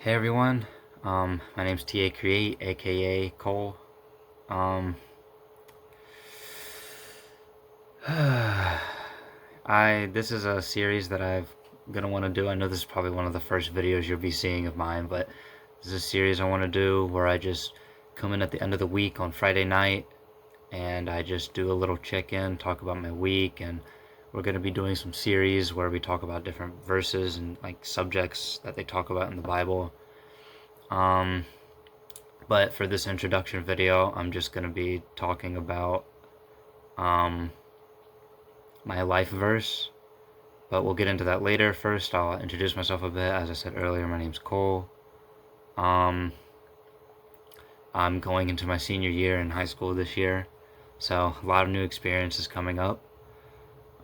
Hey everyone, my name's TA Create, aka Cole. Um, this is a series that I'm gonna want to do. I know this is probably one of the first videos you'll be seeing of mine, but this is a series I want to do where I just come in at the end of the week on Friday night and I just do a little check-in, talk about my week, and we're gonna be doing some series where we talk about different verses and like subjects that they talk about in the Bible. Um, But for this introduction video, I'm just going to be talking about um, my life verse. But we'll get into that later. First, I'll introduce myself a bit. As I said earlier, my name's Cole. Um, I'm going into my senior year in high school this year. So a lot of new experiences coming up.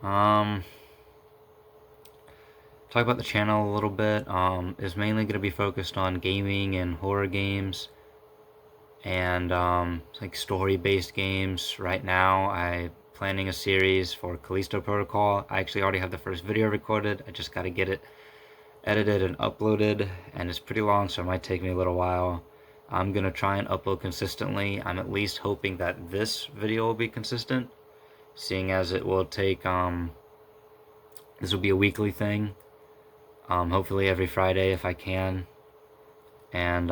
Um, talk about the channel a little bit. Is mainly going to be focused on gaming and horror games. And like story-based games. Right now I'm planning a series for Callisto Protocol. I actually already have the first video recorded. I just got to get it edited and uploaded, and it's pretty long, so it might take me a little while. I'm gonna try and upload consistently. I'm at least hoping that this video will be consistent, seeing as it will take this will be a weekly thing, hopefully every Friday if I can. And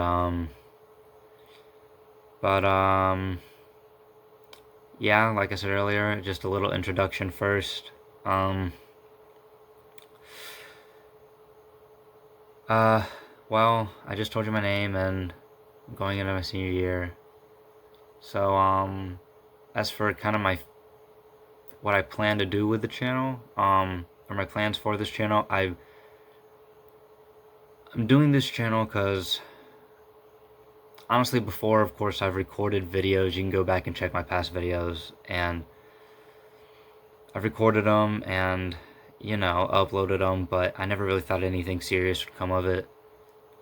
yeah, like I said earlier, just a little introduction first. Well, I just told you my name and I'm going into my senior year. So, as for kind of what I plan to do with the channel, or my plans for this channel, I'm doing this channel because honestly, before, of course, I've recorded videos. You can go back and check my past videos, and I've recorded them and, uploaded them, but I never really thought anything serious would come of it.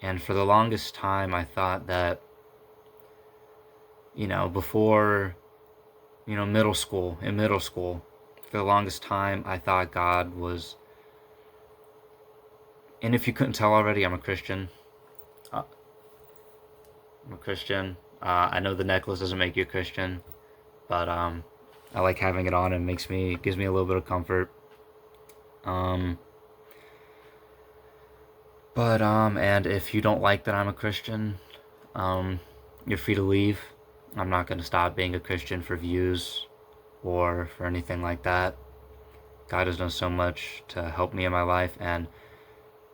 And for the longest time, I thought that, before, middle school, for the longest time, I thought God was, and if you couldn't tell already, I'm a Christian. I know the necklace doesn't make you a Christian, but I like having it on. And gives me a little bit of comfort. Um, and if you don't like that I'm a Christian, you're free to leave. I'm not gonna stop being a Christian for views or for anything like that. God has done so much to help me in my life, and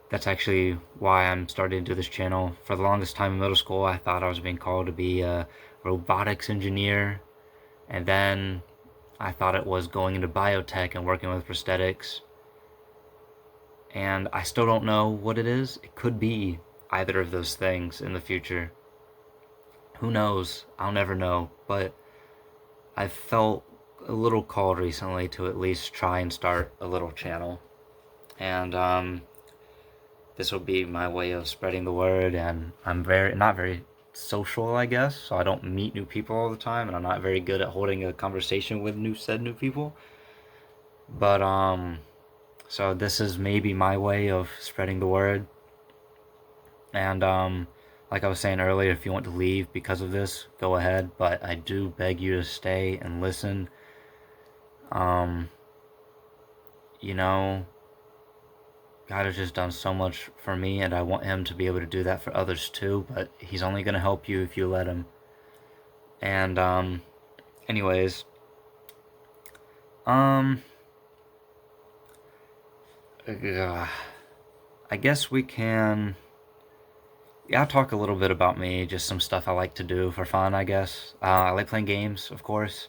that's actually why I'm starting to do this channel. For the longest time in middle school, I thought I was being called to be a robotics engineer, and then I thought it was going into biotech and working with prosthetics. And I still don't know what it is. It could be either of those things in the future. Who knows? I'll never know. But I felt a little called recently to at least try and start a little channel. And this will be my way of spreading the word. And I'm not very social, I guess, so I don't meet new people all the time, and I'm not very good at holding a conversation with new people. But so this is maybe my way of spreading the word. And like I was saying earlier, if you want to leave because of this, go ahead, but I do beg you to stay and listen. You know, God has just done so much for me, and I want him to be able to do that for others too, but he's only going to help you if you let him. And anyways, I guess we can, yeah, I'll talk a little bit about me, just some stuff I like to do for fun, I guess. I like playing games, of course.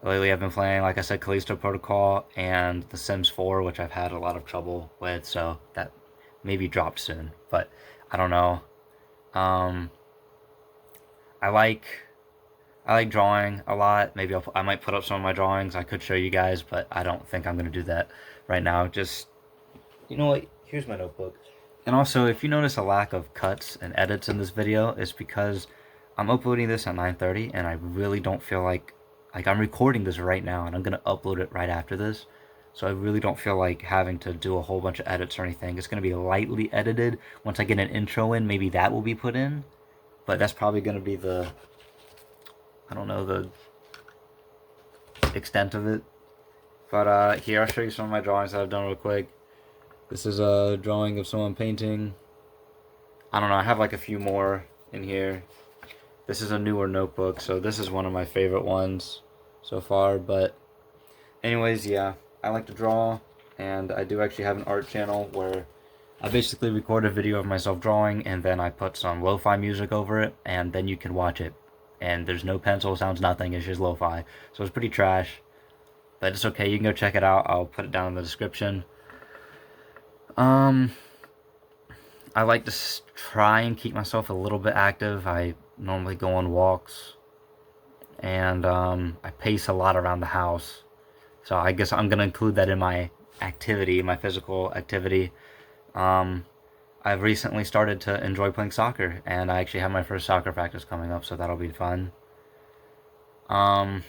Lately I've been playing, like I said, Callisto Protocol and The Sims 4, which I've had a lot of trouble with, so that maybe dropped soon, but I don't know. Um, I like drawing a lot. Maybe I might put up some of my drawings. I could show you guys, but I don't think I'm gonna do that right now. Just, you know what? Here's my notebook. And also, if you notice a lack of cuts and edits in this video, it's because I'm uploading this at 9:30, and I really don't feel like I'm recording this right now, and I'm gonna upload it right after this. So I really don't feel like having to do a whole bunch of edits or anything. It's going to be lightly edited. Once I get an intro in, maybe that will be put in. But that's probably going to be the, I don't know, the extent of it. But here, I'll show you some of my drawings that I've done real quick. This is a drawing of someone painting. I don't know, I have like a few more in here. This is a newer notebook, so this is one of my favorite ones so far. But anyways, yeah, I like to draw, and I do actually have an art channel where I basically record a video of myself drawing, and then I put some lo-fi music over it, and then you can watch it. And there's no pencil sounds, nothing, it's just lo-fi. So it's pretty trash, but it's okay, you can go check it out. I'll put it down in the description. I like to try and keep myself a little bit active. I normally go on walks, and I pace a lot around the house. So I guess I'm going to include that in my activity, my physical activity. I've recently started to enjoy playing soccer, and I actually have my first soccer practice coming up, so that'll be fun. Wow,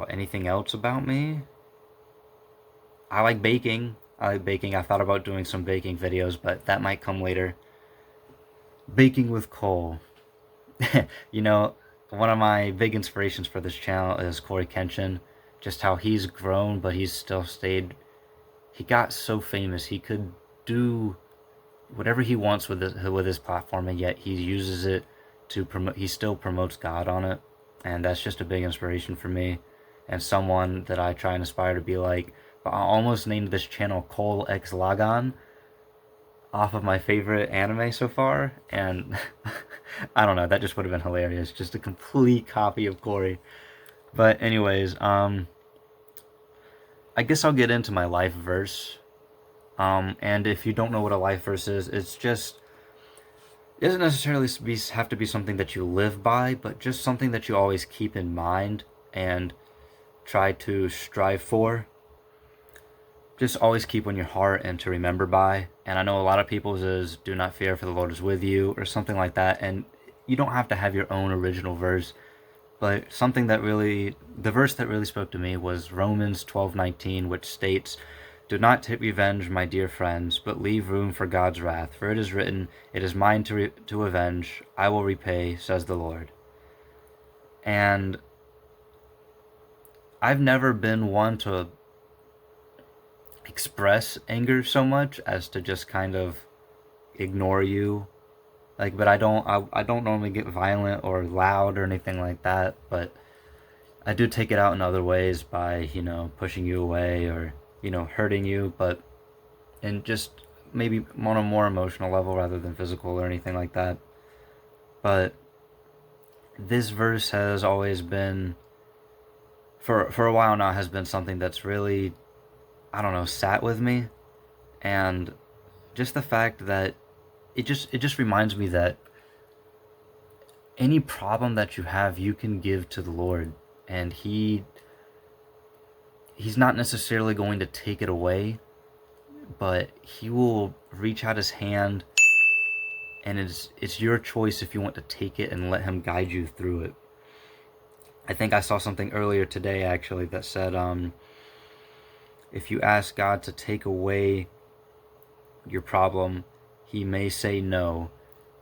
anything else about me? I like baking. I thought about doing some baking videos, but that might come later. Baking with Cole. You know, one of my big inspirations for this channel is Corey Kenshin. Just how he's grown, but he's still stayed. He got so famous. He could do whatever he wants with his platform, and yet he uses it to promote. He still promotes God on it, and that's just a big inspiration for me, and someone that I try and aspire to be like. But I almost named this channel Cole X Lagan off of my favorite anime so far, and I don't know, that just would have been hilarious. Just a complete copy of Corey. But anyways, I guess I'll get into my life verse. And if you don't know what a life verse is, it doesn't necessarily have to be something that you live by, but just something that you always keep in mind and try to strive for. Just always keep on your heart and to remember by. And I know a lot of people's is do not fear, for the Lord is with you, or something like that. And you don't have to have your own original verse, but something that really, the verse that really spoke to me was Romans 12:19, which states, "Do not take revenge, my dear friends, but leave room for God's wrath. For it is written, it is mine to avenge, I will repay, says the Lord." And I've never been one to express anger so much as to just kind of ignore you. Like, but I don't normally get violent or loud or anything like that, but I do take it out in other ways by, pushing you away or, hurting you, but and just maybe on a more emotional level rather than physical or anything like that. But this verse has always been, for a while now, has been something that's really, I don't know, sat with me. And just the fact that it just reminds me that any problem that you have, you can give to the Lord, and he's not necessarily going to take it away, but he will reach out his hand, and it's your choice if you want to take it and let him guide you through it. I think I saw something earlier today actually that said, if you ask God to take away your problem, he may say no,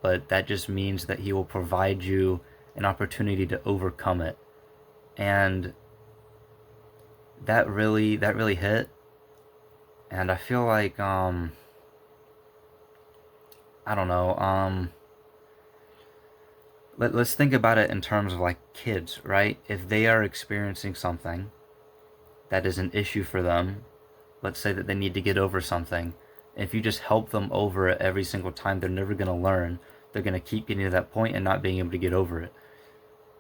but that just means that he will provide you an opportunity to overcome it. And that really hit. And I feel like, I don't know, let's think about it in terms of like kids, right? If they are experiencing something that is an issue for them, let's say that they need to get over something, if you just help them over it every single time, they're never going to learn. They're going to keep getting to that point and not being able to get over it.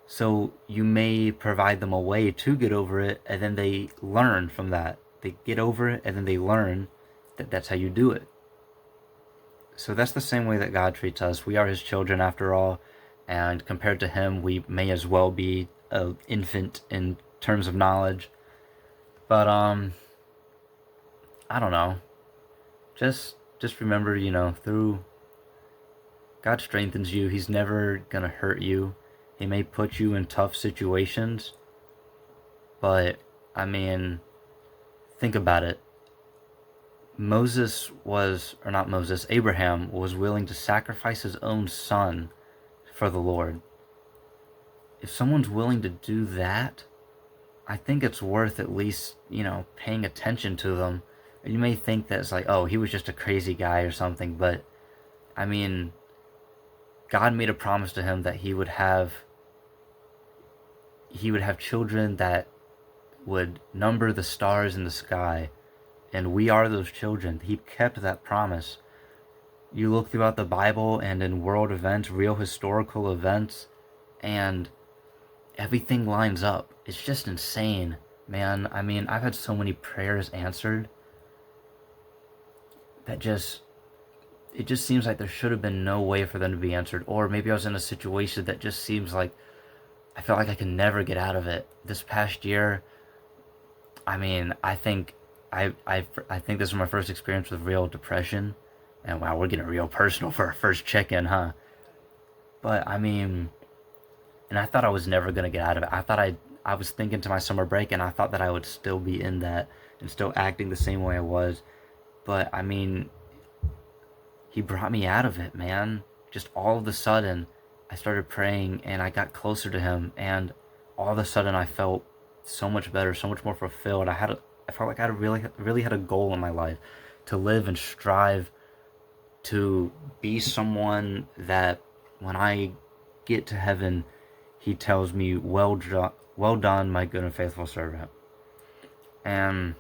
So you may provide them a way to get over it, and then they learn from that. They get over it, and then they learn that that's how you do it. So that's the same way that God treats us. We are his children after all, and compared to him, we may as well be an infant in terms of knowledge. But I don't know. Just remember, through God strengthens you. He's never gonna hurt you. He may put you in tough situations, but I mean, think about it. Abraham was willing to sacrifice his own son for the Lord. If someone's willing to do that, I think it's worth at least, paying attention to them. You may think that it's like, oh, he was just a crazy guy or something, but I mean, God made a promise to him that he would have children that would number the stars in the sky, and we are those children. He kept that promise. You look throughout the Bible and in world events, real historical events, and everything lines up. It's just insane, man. I mean, I've had so many prayers answered that it just seems like there should have been no way for them to be answered. Or maybe I was in a situation that just seems like I felt like I could never get out of it. This past year, I mean, I think this was my first experience with real depression. And wow, we're getting real personal for our first check-in, huh? But I mean, and I thought I was never gonna get out of it. I was thinking to my summer break, and I thought that I would still be in that and still acting the same way I was. But I mean, he brought me out of it, man. Just all of a sudden, I started praying and I got closer to him, and all of a sudden I felt so much better, so much more fulfilled. I felt like I really had a goal in my life to live and strive to be someone that when I get to heaven, he tells me, well done, my good and faithful servant. And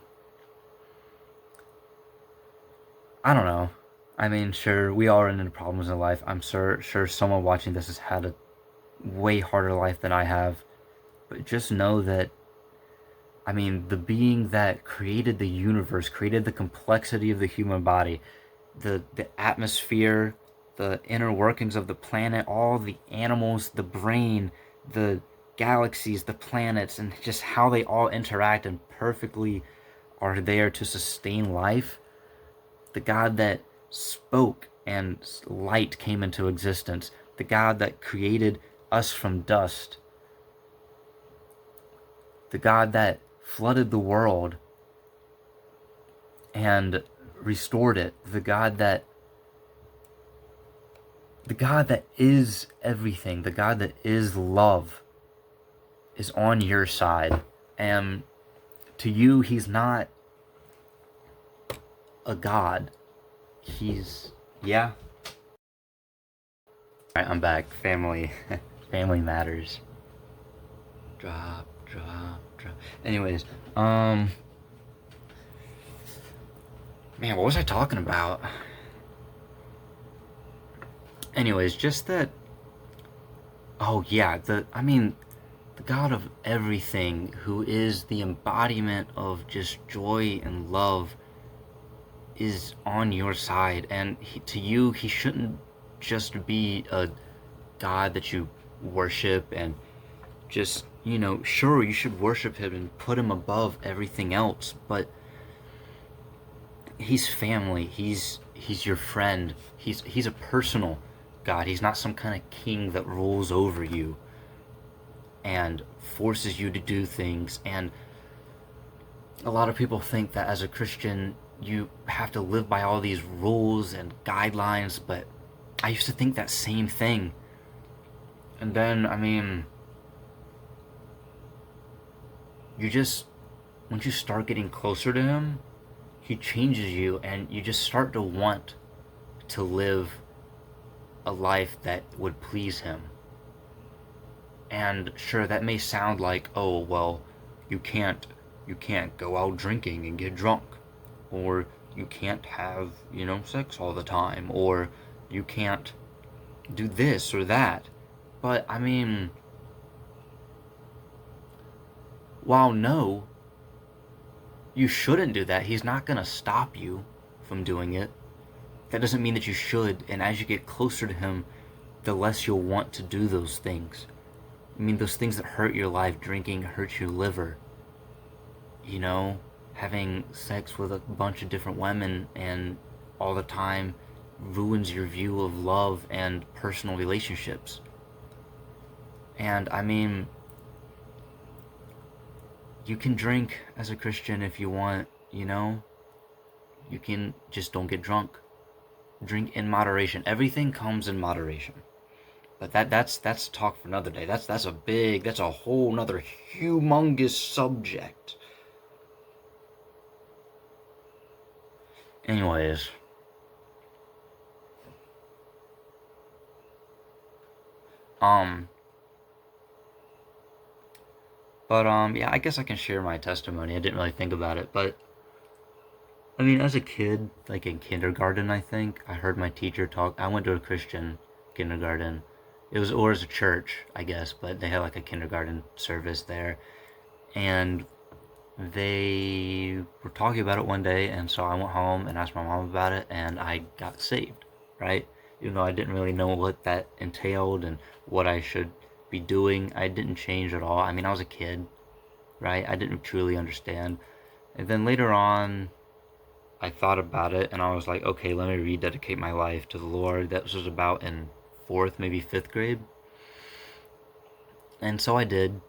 I don't know. I mean, sure, we all run into problems in life. I'm sure someone watching this has had a way harder life than I have. But just know that, I mean, the being that created the universe, created the complexity of the human body, the atmosphere, the inner workings of the planet, all the animals, the brain, the galaxies, the planets, and just how they all interact and perfectly are there to sustain life. The God that spoke and light came into existence. The God that created us from dust. The God that flooded the world and restored it. The God that is everything, the God that is love, is on your side. And to you, he's not a God. He's, yeah. Alright, I'm back. Family matters. Drop. Anyways, man, what was I talking about? Anyways, just that, oh yeah, the God of everything, who is the embodiment of just joy and love, is on your side. And to you, he shouldn't just be a God that you worship and just, sure, you should worship him and put him above everything else, but he's family. He's your friend. He's a personal God. He's not some kind of king that rules over you and forces you to do things. And a lot of people think that as a Christian, you have to live by all these rules and guidelines, but I used to think that same thing. And then, once you start getting closer to him, he changes you, and you just start to want to live a life that would please him. And sure, that may sound like, oh, well, you can't go out drinking and get drunk, or you can't have, sex all the time, or you can't do this or that. But, while no, you shouldn't do that, he's not going to stop you from doing it. That doesn't mean that you should, and as you get closer to him, the less you'll want to do those things. Those things that hurt your life, drinking hurts your liver. Having sex with a bunch of different women and all the time ruins your view of love and personal relationships. And you can drink as a Christian if you want, you know? You can just don't get drunk. Drink in moderation. Everything comes in moderation. But that's talk for another day. That's a whole nother humongous subject. Anyways, um, yeah, I guess I can share my testimony. I didn't really think about it, but I mean, as a kid, like in kindergarten, I think I heard my teacher talk. I went to a Christian kindergarten. Or as a church, I guess, but they had like a kindergarten service there, and they were talking about it one day, and so I went home and asked my mom about it, and I got saved, right? Even though I didn't really know what that entailed and what I should be doing, I didn't change at all. I mean, I was a kid, right? I didn't truly understand. And then later on, I thought about it, and I was like, okay, let me rededicate my life to the Lord. That was about in fourth, maybe fifth grade. And so I did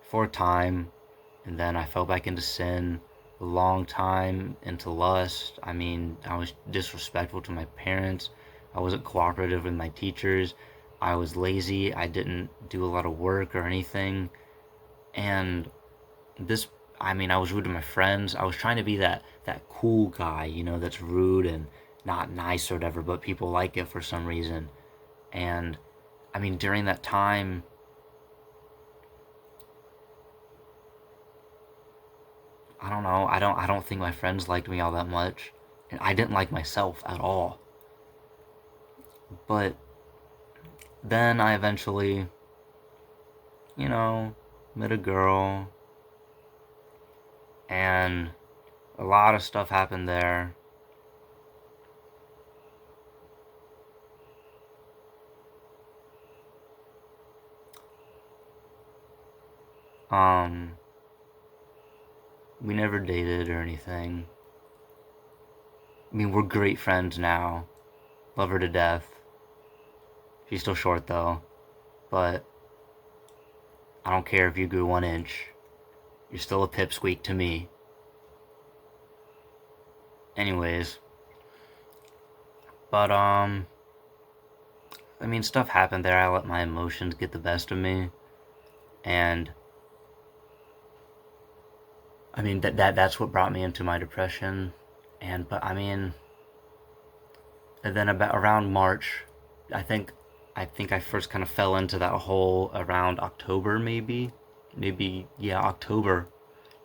for a time, and then I fell back into sin a long time, into lust. I mean, I was disrespectful to my parents. I wasn't cooperative with my teachers. I was lazy. I didn't do a lot of work or anything. And this, I mean, I was rude to my friends. I was trying to be that cool guy, you know, that's rude and not nice or whatever, but people like it for some reason. And I mean, during that time, I don't know. I don't think my friends liked me all that much. And I didn't like myself at all. But then I eventually, you know, met a girl, and a lot of stuff happened there. Um, we never dated or anything. I mean, we're great friends now. Love her to death. She's still short though, but I don't care if you grew 1 inch. You're still a pipsqueak to me. Anyways, but I mean, stuff happened there. I let my emotions get the best of me, and I mean that's what brought me into my depression. And but I mean, and then about around March, I think I first kind of fell into that hole around October, maybe yeah, October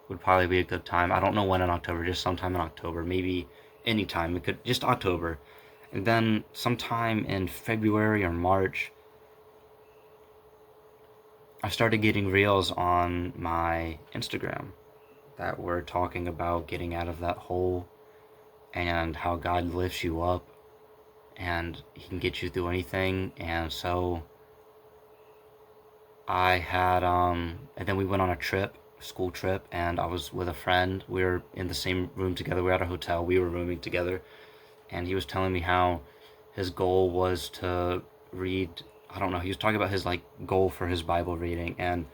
would probably be a good time. I don't know when in October, just sometime in October, maybe anytime. It could just October. And then sometime in February or March, I started getting reels on my Instagram that were talking about getting out of that hole and how God lifts you up and he can get you through anything. And so I had and then we went on a trip, school trip, and I was with a friend. We were in the same room together. We were at a hotel. We were rooming together, and he was telling me how his goal was to read, I don't know, he was talking about his like goal for his Bible reading, and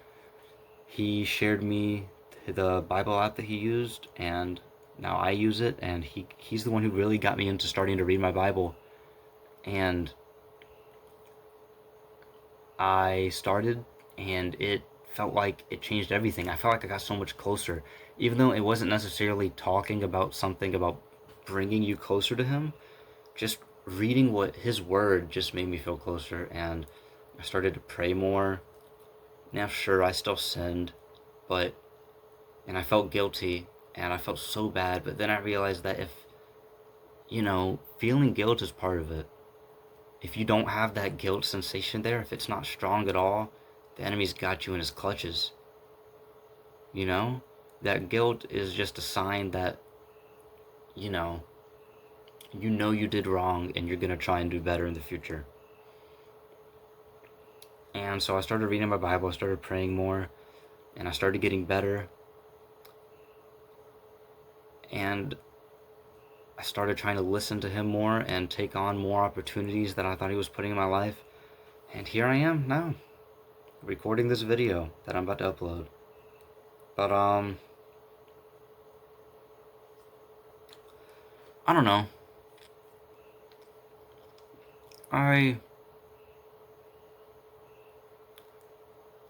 he shared me the Bible app that he used, and now I use it, and he's the one who really got me into starting to read my Bible. And I started, and it felt like it changed everything. I felt like I got so much closer, even though it wasn't necessarily talking about something about bringing you closer to him. Just reading what his word just made me feel closer, and I started to pray more. Now, sure, I still sinned, but and I felt guilty, and I felt so bad. But then I realized that if feeling guilt is part of it. If you don't have that guilt sensation there, if it's not strong at all, the enemy's got you in his clutches. You know? That guilt is just a sign that, you know, you did wrong and you're going to try and do better in the future. And so I started reading my Bible, I started praying more, and I started getting better. And I started trying to listen to him more and take on more opportunities that I thought he was putting in my life. And here I am now, recording this video that I'm about to upload. But, I don't know. I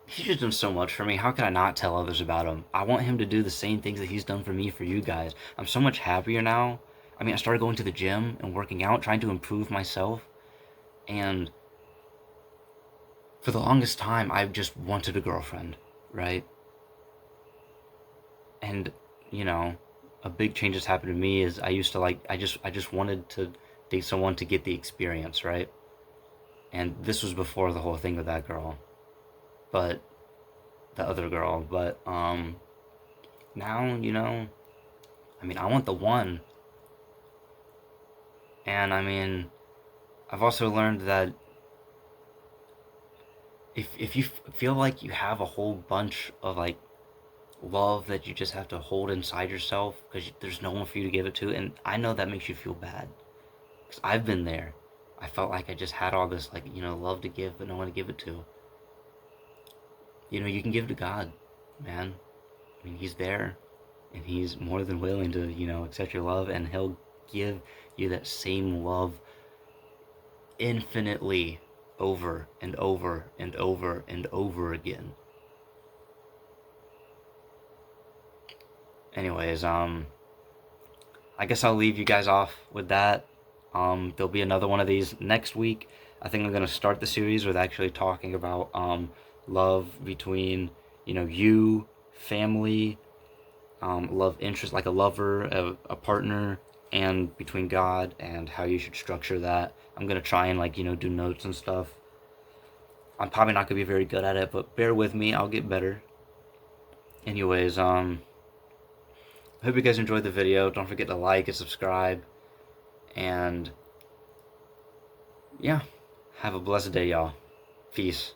He's just done so much for me. How can I not tell others about him? I want him to do the same things that he's done for me, for you guys. I'm so much happier now. I mean, I started going to the gym and working out, trying to improve myself. And for the longest time, I've just wanted a girlfriend, right? And, you know, a big change that's happened to me is I used to like, I just wanted to date someone to get the experience, right? And this was before the whole thing with that girl. But, the other girl. But, now, I mean, I want the one. And I mean, I've also learned that if you feel like you have a whole bunch of like love that you just have to hold inside yourself because there's no one for you to give it to, and I know that makes you feel bad because I've been there. I felt like I just had all this like love to give, but no one to give it to. You can give it to God, man. I mean, He's there, and He's more than willing to accept your love, and He'll give you that same love infinitely over and over and over and over again. Anyways, I guess I'll leave you guys off with that. There'll be another one of these next week. I think I'm gonna start the series with actually talking about love between you, family, love interest, like a lover, a partner, and between God, and how you should structure that. I'm gonna try and like do notes and stuff. I'm probably not gonna be very good at it, but bear with me. I'll get better. Anyways, I hope you guys enjoyed the video. Don't forget to like and subscribe. And yeah, have a blessed day, y'all. Peace.